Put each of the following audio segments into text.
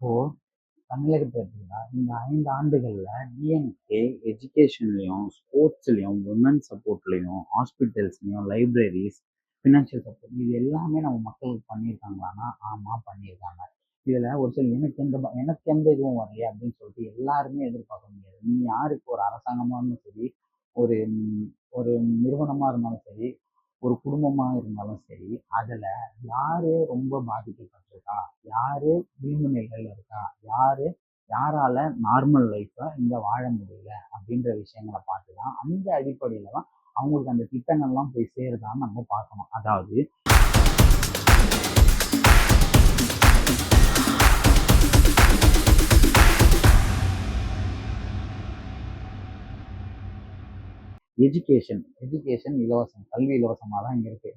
இப்போ தமிழகத்த எடுத்துக்கிட்டா, இந்த 5 ஆண்டுகள்ல டிஎம்கே எஜுகேஷன்லயும், ஸ்போர்ட்ஸ்லயும், விமன் சப்போர்ட்லயும், ஹாஸ்பிட்டல்ஸ்லயும், லைப்ரரீஸ், ஃபினான்ஷியல் சப்போர்ட் இது எல்லாமே நம்ம மக்களுக்கு பண்ணியிருக்காங்களான்னா, ஆமா பண்ணியிருக்காங்க. இதுல ஒரு சில எனக்கு எந்த இதுவும் வரலையே அப்படின்னு சொல்லிட்டு எல்லாருமே எதிர்பார்க்க முடியாது. நீ யாருக்கு ஒரு அரசாங்கமா இருந்தாலும் சரி, ஒரு ஒரு நிறுவனமா இருந்தாலும் சரி, ஒரு குடும்பமா இருந்தாலும் சரி, அதுல யாரு ரொம்ப பாதிக்கப்பட்டிருக்கா, யாரு விளிம்பு நிலையில இருக்கா, யாரால நார்மல் லைஃப்பை இங்க வாழ முடியல அப்படின்ற விஷயங்களை பார்த்துதான் அந்த அடிப்படையில தான் அவங்களுக்கு அந்த திட்டங்கள்லாம் போய் சேருதான்னு நம்ம பார்க்கணும். அதாவது எஜுகேஷன் எஜுகேஷன் இலவசம், கல்வி இலவசமாக தான் இங்கே இருக்குது.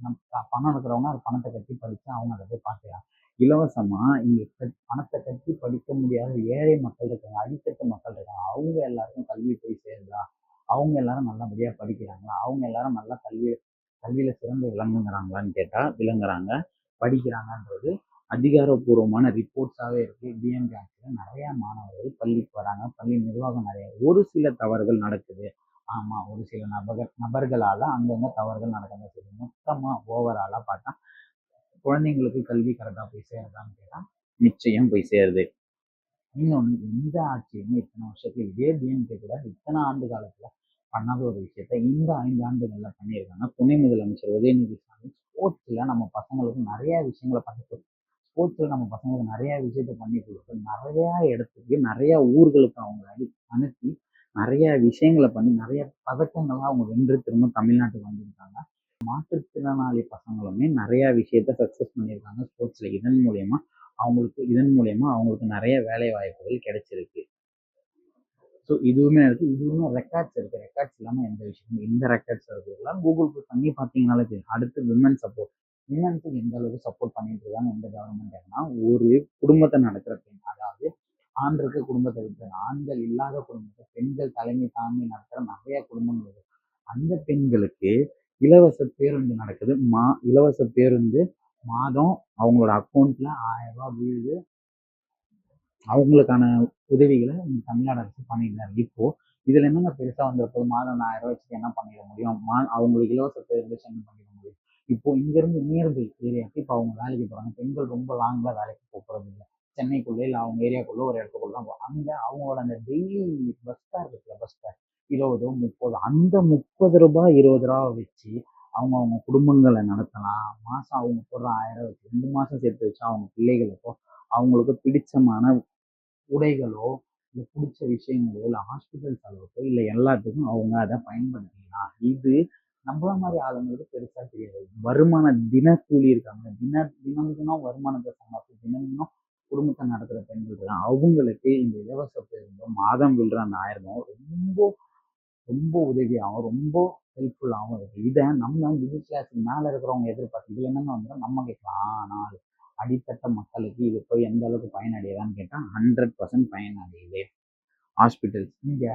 பணம் இருக்கிறவங்க அது பணத்தை கட்டி படித்து அவங்க அதை போய் பார்க்கலாம். இலவசமாக இங்கே பணத்தை கட்டி படிக்க முடியாத ஏழை மக்கள் இருக்காங்க, அடித்தட்டு மக்கள் இருக்காங்க, அவங்க எல்லாருக்கும் கல்வி போய் சேருதா, அவங்க எல்லாரும் நல்லபடியாக படிக்கிறாங்களா, அவங்க எல்லாரும் நல்லா கல்வியில் சிறந்து விளங்குங்கிறாங்களான்னு கேட்டால் விளங்குறாங்க, படிக்கிறாங்கன்றது அதிகாரப்பூர்வமான ரிப்போர்ட்ஸாகவே இருக்குது. டிஎம்கே ஆட்சியில் நிறையா மாணவர்கள் பள்ளிக்கு வராங்க, பள்ளி நிர்வாகம் நிறைய ஒரு சில தவறுகள் நடக்குது. ஆமா, ஒரு சில நபர்களால அங்கங்க தவறுகள் நடக்கதான் செய்யுது. மொத்தமா ஓவராலா பார்த்தா குழந்தைங்களுக்கு கல்வி கரெக்டா போய் சேருதான்னு கேட்டா நிச்சயம் போய் சேருது. இன்னொன்னு, எந்த ஆட்சியுமே இத்தனை வருஷத்துல இதே டிஎம்கே கூட இத்தனை ஆண்டு காலத்துல பண்ணாத ஒரு விஷயத்த இந்த 5 ஆண்டுகள்ல பண்ணியிருக்காங்க. துணை முதலமைச்சர் உதயநிதி ஸ்டாலின் ஸ்போர்ட்ஸ்ல நம்ம பசங்களுக்கு நிறைய விஷயங்களை பண்ணி கொடுத்து, ஸ்போர்ட்ஸ்ல நம்ம பசங்களுக்கு நிறைய விஷயத்த பண்ணி கொடுத்து, நிறைய இடத்துக்கு நிறைய ஊர்களுக்கு அவங்க அனுப்பி நிறைய விஷயங்களை பண்ணி நிறைய பதக்கங்கள்லாம் அவங்க வென்று திரும்ப தமிழ்நாட்டுக்கு வந்திருக்காங்க. மாற்றுத்திறனாளி பசங்களுமே நிறைய விஷயத்த சக்சஸ் பண்ணியிருக்காங்க ஸ்போர்ட்ஸ்ல. இதன் மூலியமா அவங்களுக்கு நிறைய வேலை வாய்ப்புகள் கிடைச்சிருக்கு. ஸோ இதுவுமே இருக்கு, இதுவுமே ரெக்கார்ட்ஸ் இருக்கு. ரெக்கார்ட்ஸ் இல்லாமல் எந்த விஷயமும், இந்த ரெக்கார்ட்ஸ் இருக்குலாம் கூகுள் பண்ணி பார்த்தீங்கனாலே தெரியும். அடுத்து விமன் சப்போர்ட், விமன்ஸுக்கு எந்த அளவுக்கு சப்போர்ட் பண்ணிட்டு இருக்காங்க எந்த கவர்மெண்ட். ஒரு குடும்பத்தை நடத்துற பெண், அதாவது ஆண் இருக்க குடும்பத்தை விட்டு ஆண்கள் இல்லாத குடும்பத்தை பெண்கள் தலைமை தாங்கி நடத்துற நிறைய குடும்பங்கள் இருக்கு. அந்த பெண்களுக்கு இலவச பேருந்து நடக்குது. இலவச பேருந்து மாதம் அவங்களோட அக்கௌண்ட்ல 1000 ரூபாய் விழுது. அவங்களுக்கான உதவிகளை தமிழ்நாடு அரசு பண்ணியிருந்தாரு. இப்போ இதுல என்னங்க பெருசா வந்திருப்பது, மாதம் 1000 ரூபாய் வச்சுட்டு என்ன பண்ணிட முடியும், அவங்களுக்கு இலவச பேருந்து என்ன பண்ணிட முடியும். இப்போ இங்க இருந்து நியர்பை ஏரியாவுக்கு இப்போ அவங்க வேலைக்கு போறாங்க. பெண்கள் ரொம்ப லாங்ல வேலைக்கு போறது இல்லை, சென்னைக்குள்ளே இல்லை அவங்க ஏரியாக்குள்ள ஒரு இடத்துக்குள்ள தான் போகும். அங்க அவங்களோட அந்த டெய்லி பஸ் ஃபேர் இருக்குல்ல, பஸ் ஃபேர் 20 30, அந்த 30 ரூபாய் 20 ரூபாய் வச்சு அவங்க குடும்பங்களை நடத்தலாம். மாசம் அவங்க போடுற 1000 ரூபாய் வச்சு 2 மாசம் சேர்த்து வச்சு அவங்க பிள்ளைகளுக்கோ அவங்களுக்கு பிடிச்சமான உடைகளோ இல்லை பிடிச்ச விஷயங்களோ இல்லை ஹாஸ்பிட்டல் செலவுக்கோ இல்லை எல்லாத்துக்கும் அவங்க அதை பயன்படுத்திக்கலாம். இது நம்மள மாதிரி ஆளுங்களுக்கு பெருசா தெரியாது. தினக்கூலி இருக்காங்க, தினம் தினம் வருமானத்தை சம்பாதிச்சு தினம் தினம் குடும்பத்தை நடத்துற பெண்கள் இருக்காங்க. அவங்களுக்கு இந்த இலவச பேருந்து மாதம் விழுற அந்த 1000 ரொம்ப ரொம்ப உதவியாகவும் ரொம்ப ஹெல்ப்ஃபுல்லாகவும் இருக்கு. இதை நம்ம மிடில் கிளாஸுக்கு மேலே இருக்கிறவங்க எதிர்பார்த்து இது என்னன்னு வந்துடும் நம்ம கேட்கலாம். ஆனால் அடித்தட்ட மக்களுக்கு இது போய் எந்த அளவுக்கு பயனடையுதான்னு கேட்டால் 100% பயனடையுது. ஹாஸ்பிட்டல்ஸ் இங்கே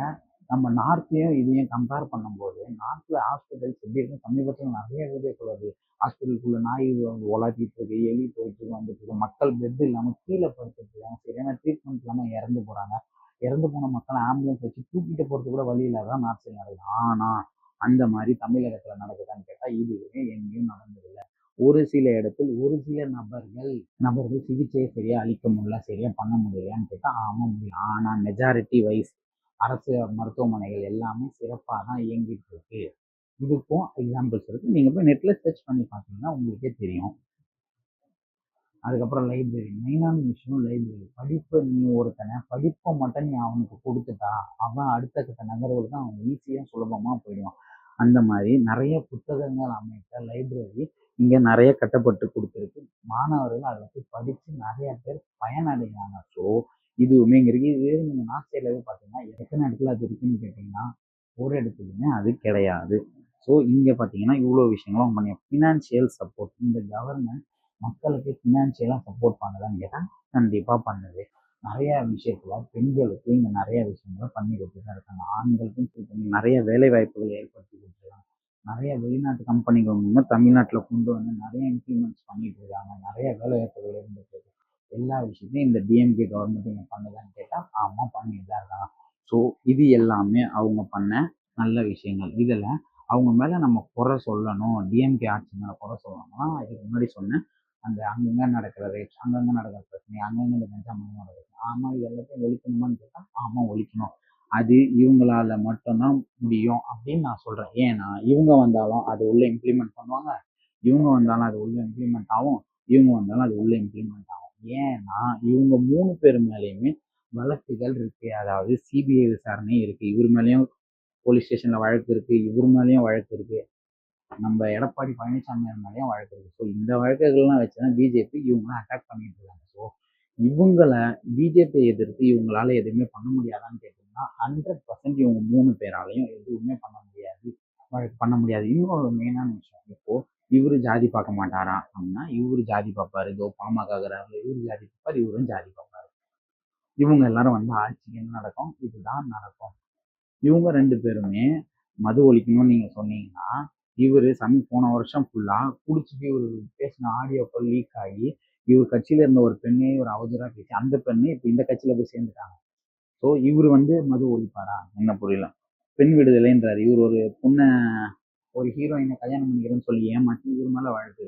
நம்ம நார்த்லையும் இதையும் கம்பேர் பண்ணும்போது, நார்த்தில் ஹாஸ்பிட்டல்ஸ் எப்படி இருக்கு, சமீபத்தில் நிறைய வீடியோக்கள் வருது. ஹாஸ்பிட்டலுக்குள்ள நாய் உலாத்திட்டு இருக்கு, எலி போயிட்டு வந்துட்டு இருக்கு, மக்கள் பெட் இல்லாமல் கீழே படுத்துட்டு இருக்காங்க, சரியான ட்ரீட்மெண்ட் இல்லாமல் இறந்து போறாங்க. இறந்து போன மக்கள் ஆம்புலன்ஸ் வச்சு தூக்கிட்டு போறது கூட வழி இல்லாதான் நார்த்தில் நடக்குது. ஆனா அந்த மாதிரி தமிழகத்துல நடக்குதான்னு கேட்டா இதுவே எங்கேயும் நடந்ததில்லை. ஒரு சில இடத்தில் ஒரு சில நபர்கள் சிகிச்சையை சரியா அளிக்க முடியல, சரியா பண்ண முடியலையான்னு கேட்டா ஆமா முடியும். ஆனா மெஜாரிட்டி வைஸ் அரசு மருத்துவமனைகள் எல்லாமே சிறப்பாக தான் இயங்கிட்டு இருக்கு. இதுக்கும் எக்ஸாம்பிள்ஸ் இருக்கு, நீங்க போய் நெட்ல சர்ச் பண்ணி பார்த்தீங்கன்னா உங்களுக்கே தெரியும். அதுக்கப்புறம் லைப்ரரி, மெயினான விஷயம் லைப்ரரி. நீ படிப்பை மட்டும் நீ அவனுக்கு கொடுத்துட்டா அவன் அடுத்த கட்ட நகர்வுகளுக்கு அவன் ஈஸியாக சுலபமாக போயிடுவான். அந்த மாதிரி நிறைய புத்தகங்கள் அமைத்த லைப்ரரி இங்கே நிறைய கட்டப்பட்டு கொடுத்துருக்கு. மாணவர்கள் அதை வச்சு படித்து நிறைய பேர் பயனடைகிறாங்க. ஸோ இதுவுமே இங்கே இருக்குது. இது நீங்கள் நார்த் சைட்லவே பார்த்தீங்கன்னா எத்தனை இடத்துல அது இருக்குன்னு கேட்டிங்கன்னா ஒரு இடத்துலையுமே அது கிடையாது. ஸோ இங்கே பார்த்தீங்கன்னா இவ்வளோ விஷயங்களும் பண்ணி ஃபினான்ஷியல் சப்போர்ட், இந்த கவர்மெண்ட் மக்களுக்கு ஃபினான்ஷியலாக சப்போர்ட் பண்ணுதான்னு கேட்டால் கண்டிப்பாக பண்ணுது. நிறைய விஷயத்துல பெண்களுக்கு இங்கே நிறைய விஷயங்களை பண்ணி கொடுத்துட்டு தான் இருக்காங்க. ஆண்களுக்கும் நிறைய வேலை வாய்ப்புகள் ஏற்படுத்தி கொடுத்துருக்காங்க. நிறைய வெளிநாட்டு கம்பெனிகள் மூலமாக தமிழ்நாட்டில் கொண்டு வந்து நிறைய இம்ப்ளிமெண்ட்ஸ் பண்ணிட்டு இருக்காங்க. நிறைய வேலை வாய்ப்புகள் இருந்துட்டு இருக்கு. எல்லா விஷயத்தையும் இந்த டிஎம்கே கவர்மெண்ட் இங்கே பண்ணுதான்னு கேட்டால் ஆமாம் பண்ணிட்டு தான் இருக்காங்க. ஸோ இது எல்லாமே அவங்க பண்ண நல்ல விஷயங்கள். இதில் அவங்க மேலே நம்ம குறை சொல்லணும், டிஎம்கே ஆட்சி மேலே குறை சொல்லணும்னா இதுக்கு முன்னாடி சொன்னேன் அந்த அங்கங்கே நடக்கிற ரேப்ஸ், அங்கங்கே நடக்கிற பிரச்சனை, அங்கங்கே இந்த கஞ்சா மயம் நடக்குது. ஆமாம் இது எல்லாத்தையும் ஒழிக்கணுமான்னு கேட்டால் ஆமாம் ஒழிக்கணும். அது இவங்களால மட்டும்தான் முடியும் அப்படின்னு நான் சொல்கிறேன். ஏன்னா இவங்க வந்தாலும் அது உள்ள இம்ப்ளிமெண்ட் பண்ணுவாங்க, இவங்க வந்தாலும் அது உள்ள இம்ப்ளிமெண்ட் ஆகும், இவங்க வந்தாலும் அது உள்ள இம்ப்ளிமெண்ட் ஆகும். ஏன்னா இவங்க 3 பேர் மேலேயுமே வழக்குகள் இருக்கு. அதாவது சிபிஐ விசாரணை இருக்கு. இவர் மேலேயும் போலீஸ் ஸ்டேஷன்ல வழக்கு இருக்கு, இவர் மேலேயும் வழக்கு இருக்கு, நம்ம எடப்பாடி பழனிசாமி மேலேயும் வழக்கு இருக்கு. ஸோ இந்த வழக்குகள்லாம் வச்சுதான் பிஜேபி இவங்களை அட்டாக் பண்ணிட்டு இருக்காங்க. ஸோ இவங்களை பிஜேபியை எதிர்த்து இவங்களால எதுவுமே பண்ண முடியாதான்னு கேட்டீங்கன்னா 100% இவங்க 3 பேராலையும் எதுவுமே பண்ண முடியாது, பண்ண முடியாது. இன்னொரு மெயினான விஷயம், இப்போ இவரு ஜாதி பார்க்க மாட்டாரா அப்படின்னா இவரு ஜாதி பார்ப்பாரு. இதோ பாமக இவரு ஜாதி பார்ப்பாரு, இவரும் ஜாதி பார்ப்பாரு. இவங்க எல்லாரும் வந்து ஆட்சிக்கு என்ன நடக்கும், இதுதான் நடக்கும். இவங்க 2 பேருமே மது ஒழிக்கணும்னு நீங்க சொன்னீங்கன்னா இவரு போன வருஷம் ஃபுல்லா குடிச்சிட்டு இவரு பேசின ஆடியோக்கள் லீக் ஆகி இவர் கட்சியில இருந்த ஒரு பெண்ணே ஒரு அவதூறா பேசி அந்த பெண்ணு இப்ப இந்த கட்சியில போய் சேர்ந்துட்டாங்க. ஸோ இவர் வந்து மது ஒழிப்பாரா என்ன புரியல. பெண் விடுதலைன்றாரு. இவர் ஒரு பொண்ணை ஒரு ஹீரோயினை கல்யாணம் பண்ணிக்கிறேன்னு சொல்லி ஏமாற்றி இவர் மேல வழக்கு.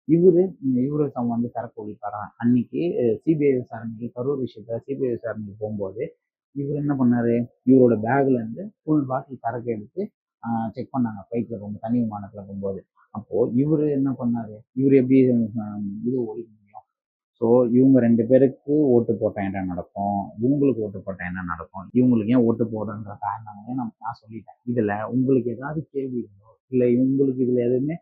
இவரு வந்து சரக்கு ஒழிப்பாரா? அன்னைக்கு சிபிஐ விசாரணைக்கு கரூர் விஷயத்துல சிபிஐ விசாரணைக்கு போகும்போது இவர் என்ன பண்ணாரு, இவரோட பேக்ல இருந்து ஃபுல் பாட்டில் சரக்கு எடுத்து செக் பண்ணாங்க ஃப்ளைட்ல போகும்போது, தனி விமானத்துல போகும்போது. அப்போ இவரு என்ன பண்ணாரு, இவர் எப்படி இது ஒழிக்க முடியும்? ஸோ இவங்க 2 பேருக்கு ஓட்டு போட்டா என்ன நடக்கும், இவங்களுக்கு ஓட்டு போட்டா என்ன நடக்கும், இவங்களுக்கு ஏன் ஓட்டு போடுன்ற காரணங்களே நான் சொல்லிட்டேன். இதுல உங்களுக்கு ஏதாவது கேள்விகளோ இல்லை உங்களுக்கு இதுல எதுவுமே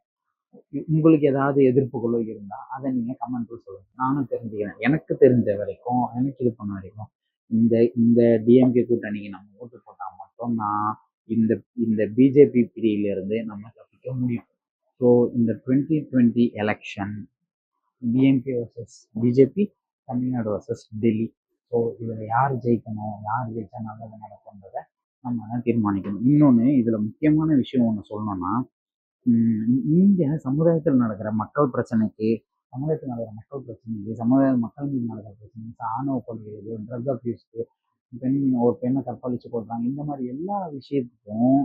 உங்களுக்கு ஏதாவது எதிர்ப்புகளோ இருந்தா அதை நீங்க கமெண்ட்ல சொல்லுங்க, நானும் தெரிஞ்சுக்கிறேன். எனக்கு தெரிஞ்ச வரைக்கும், எனக்கு இது பண்ண வரைக்கும் இந்த இந்த டிஎம்கே கூட்டணிக்கு நம்ம ஓட்டு போட்டா மட்டும்தான் இந்த இந்த பிஜேபி பிரியில இருந்து நம்ம தப்பிக்க முடியும். ஸோ இந்த 2020 election DMK versus BJP, Tamil Nadu versus Delhi. So இதில் யார் ஜெயிக்கணும், யார் ஜெயிச்சா நல்லது நடக்கும்ன்றதை நம்ம தான் தீர்மானிக்கணும். இன்னொன்று இதில் முக்கியமான விஷயம் ஒன்று சொல்லணும்னா, இங்கே சமுதாயத்தில் நடக்கிற மக்கள் பிரச்சனைக்கு, மக்கள் மீது நடக்கிற பிரச்சனைக்கு, ஆணவ கொள்கைகள், ட்ரக் அபியூஸ்க்கு, ஒரு பெண்ணை கற்பழிச்சு கொள்றாங்க, இந்த மாதிரி எல்லா விஷயத்துக்கும்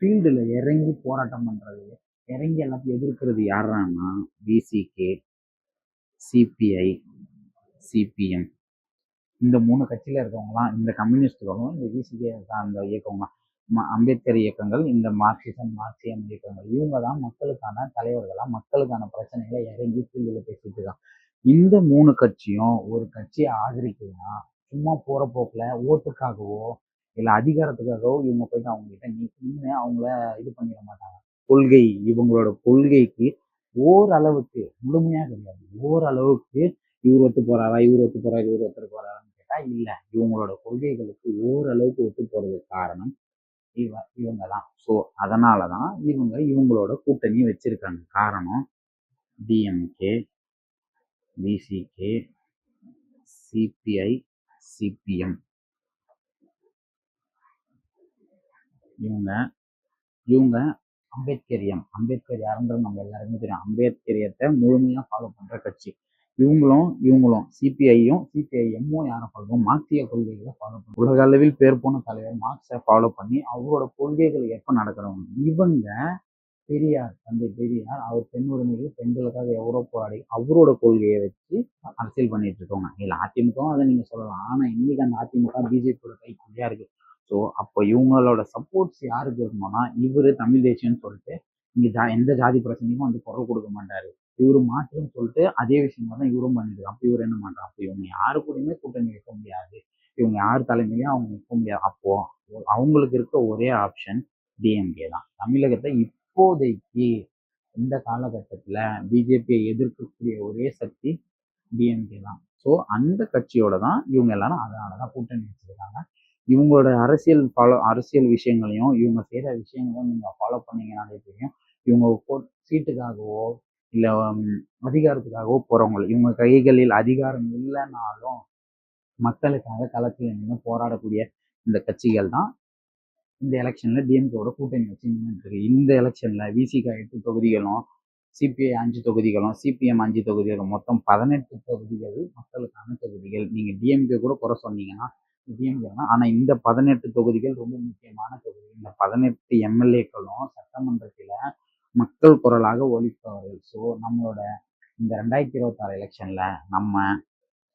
ஃபீல்டுல இறங்கி போராட்டம் பண்றது, இறங்கி எல்லாத்தையும் எதிர்க்கிறது யாரான்னா விசிகே, சிபிஐ, சிபிஎம். இந்த 3 கட்சியில இருக்கவங்களாம், இந்த கம்யூனிஸ்டுகளும் இந்த விசிகே அந்த இயக்கவங்க, அம்பேத்கர் இயக்கங்கள், இந்த மார்க்சிசம் மார்க்சியம் இயக்கங்கள், இவங்க தான் மக்களுக்கான தலைவர்களா மக்களுக்கான பிரச்சனைகளை இறங்கி ஃபீல்டுல பேசிட்டு இருக்காங்க. இந்த 3 கட்சியும் ஒரு கட்சியை ஆதரிக்குதுன்னா சும்மா போற போக்குல ஓட்டுக்காகவோ இல்லை அதிகாரத்துக்காகவோ இவங்க போயிட்டு அவங்க கிட்ட நின்று அவங்கள இது பண்ணிட மாட்டாங்க. இவங்களோட கொள்கைக்கு ஓரளவுக்கு முழுமையா கிடையாது, ஓரளவுக்கு இவர் ஒத்து போறாரா, இவர் ஒத்து போறாரான்னு கேட்டா இல்ல. இவங்களோட கொள்கைகளுக்கு ஓரளவுக்கு ஒத்து போறதுக்கு காரணம் இவங்க தான். ஸோ அதனாலதான் இவங்களோட கூட்டணி வச்சிருக்காங்க. காரணம் டிஎம்கே, விசிகே, சிபிஐ, சிபிஎம், இவங்க அம்பேத்கர் யாருன்றது நம்ம எல்லாருமே தெரியும். அம்பேத்கரியத்தை முழுமையா ஃபாலோ பண்ற கட்சி இவங்களும் சிபிஐஎம்மும் யாரை ஃபாலோ பண்ணும், மார்க்சிய கொள்கைகளை ஃபாலோ பண்ணும். உலக அளவில் பேர் போன தலைவர் மார்க்ஸை ஃபாலோ பண்ணி அவரோட கொள்கைகள் எப்ப நடக்கிறவங்க இவங்க. தந்தை பெரியார் அவர் பெண் உரிமைகள் பெண்களுக்காக எவ்வளோ போராடி அவரோட கொள்கையை வச்சு அரசியல் பண்ணிட்டு இருக்கோங்க. இல்லை அதிமுகவும் அதை நீங்க சொல்லலாம். ஆனா இன்னைக்கு அந்த அதிமுக பிஜேபியோட கைக்குள்ளேயா இருக்கு. ஸோ அப்போ இவங்களோட சப்போர்ட்ஸ் யாருக்கு இருக்கணும்னா, இவரு தமிழ் தேசியம்னு சொல்லிட்டு இங்க எந்த ஜாதி பிரச்சனைக்கும் வந்து குரல் கொடுக்க மாட்டாரு. இவரு மாற்றுன்னு சொல்லிட்டு அதே விஷயமா தான் இவரும் பண்ணிட்டு. அப்போ இவர் என்ன பண்றாரு, அப்போ இவங்க யாரு கூடயுமே கூட்டணி வைக்க முடியாது, இவங்க யார் தலைமையிலையும் அவங்க வைக்க முடியாது. அப்போ அவங்களுக்கு இருக்க ஒரே ஆப்ஷன் டிஎம்கே தான். தமிழகத்தை இப்போதைக்கு இந்த காலகட்டத்துல பிஜேபியை எதிர்க்கக்கூடிய ஒரே சக்தி டிஎம்கே தான். ஸோ அந்த கட்சியோட தான் இவங்க எல்லாரும் அதனாலதான் கூட்டணி வச்சிருக்காங்க. இவங்களோட அரசியல் விஷயங்களையும் இவங்க செய்யற விஷயங்களையும் நீங்க ஃபாலோ பண்ணீங்கன்னாலே தெரியும். இவங்க சீட்டுக்காகவோ இல்ல அதிகாரத்துக்காகவோ போறவங்க, இவங்க கைகளில் அதிகாரம் இல்லைனாலும் மக்களுக்காக களத்தில் நின்று போராடக்கூடிய இந்த கட்சிகள் தான் இந்த எலெக்ஷன்ல டிஎம்கேவோட கூட்டணி வச்சு நின்றுட்டு இருக்கு. இந்த எலெக்ஷன்ல விசிகா 8 தொகுதிகளும், சிபிஐ 5 தொகுதிகளும், சிபிஎம் 5 தொகுதிகளும், மொத்தம் 18 தொகுதிகள் மக்களுக்கான தொகுதிகள். நீங்க டிஎம்கே கூட குறை சொன்னீங்கன்னா, டிஎம்கே ஆனா இந்த 18 தொகுதிகள் ரொம்ப முக்கியமான தொகுதி. இந்த 18 எம்எல்ஏக்களும் சட்டமன்றத்தில மக்கள் குரலாக ஒலிப்பவர்கள். ஸோ நம்மளோட இந்த 2026 எலெக்ஷன்ல நம்ம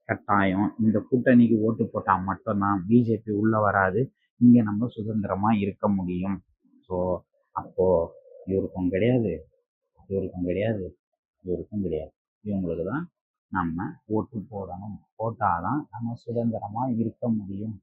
கட்டாயம் இந்த கூட்டணிக்கு ஓட்டு போட்டா மட்டும்தான் பிஜேபி உள்ள வராது. இங்க நம்ம சுதந்திரமா இருக்க முடியும். ஸோ அப்போ இவருக்கும் கிடையாது, இவருக்கும் கிடையாது, இவருக்கும் கிடையாது. இவங்களுக்கு தான் நம்ம ஓட்டு போடணும். போட்டாதான் நம்ம சுதந்திரமா இருக்க முடியும்.